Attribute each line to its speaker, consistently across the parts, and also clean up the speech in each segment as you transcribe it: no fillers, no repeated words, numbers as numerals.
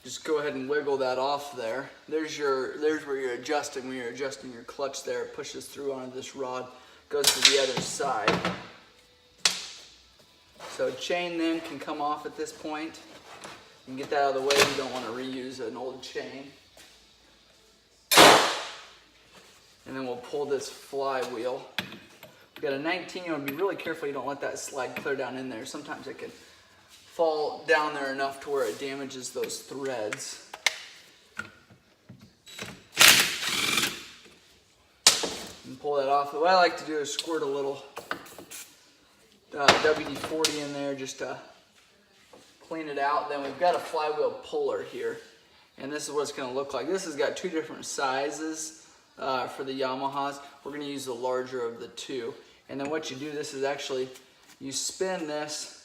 Speaker 1: just go ahead and wiggle that off there. There's where you're adjusting. When you're adjusting your clutch there, it pushes through onto this rod, goes to the other side. So chain then can come off at this point. You can get that out of the way. You don't want to reuse an old chain. And then we'll pull this flywheel. We've got a 19, you want to be really careful you don't let that slide clear down in there. Sometimes it can fall down there enough to where it damages those threads. And pull that off. What I like to do is squirt a little WD-40 in there just to clean it out. Then we've got a flywheel puller here, and this is what it's going to look like. This has got two different sizes for the Yamahas. We're going to use the larger of the two. And then what you do, this is actually, you spin this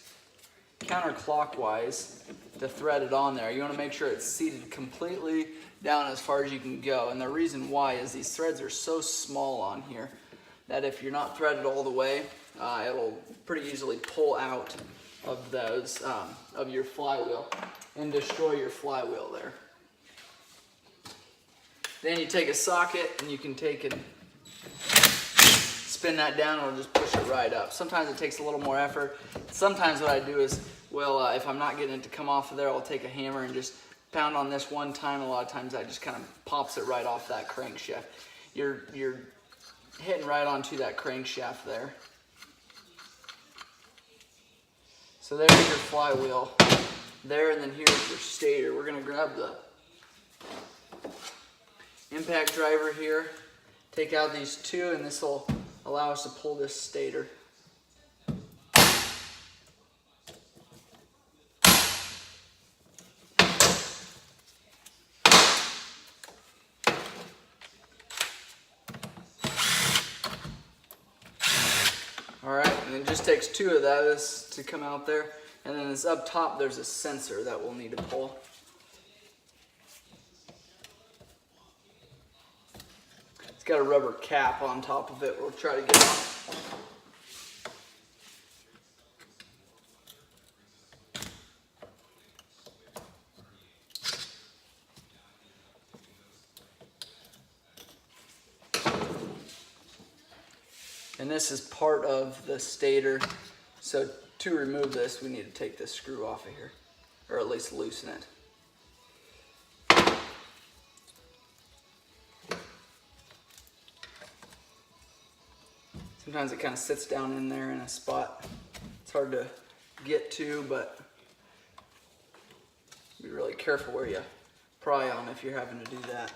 Speaker 1: counterclockwise to thread it on there. You want to make sure it's seated completely down as far as you can go. And the reason why is these threads are so small on here that if you're not threaded all the way, it'll pretty easily pull out of those, of your flywheel and destroy your flywheel there. Then you take a socket and you can take and spin that down and it'll just push it right up. Sometimes it takes a little more effort. Sometimes what I do is, well, if I'm not getting it to come off of there, I'll take a hammer and just pound on this one time. A lot of times that just kind of pops it right off that crankshaft. You're hitting right onto that crankshaft there. So there's your flywheel there, and then here's your stator. We're gonna grab the impact driver here, take out these two, and this will allow us to pull this stator. And it just takes two of those to come out there. And then it's up top, there's a sensor that we'll need to pull. It's got a rubber cap on top of it. We'll try to get off. And this is part of the stator. So to remove this, we need to take this screw off of here, or at least loosen it. Sometimes it kind of sits down in there in a spot. It's hard to get to, but be really careful where you pry on if you're having to do that.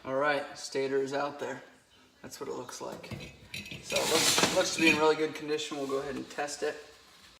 Speaker 1: All right, stator is out there. That's what it looks like. So it looks to be in really good condition. We'll go ahead and test it.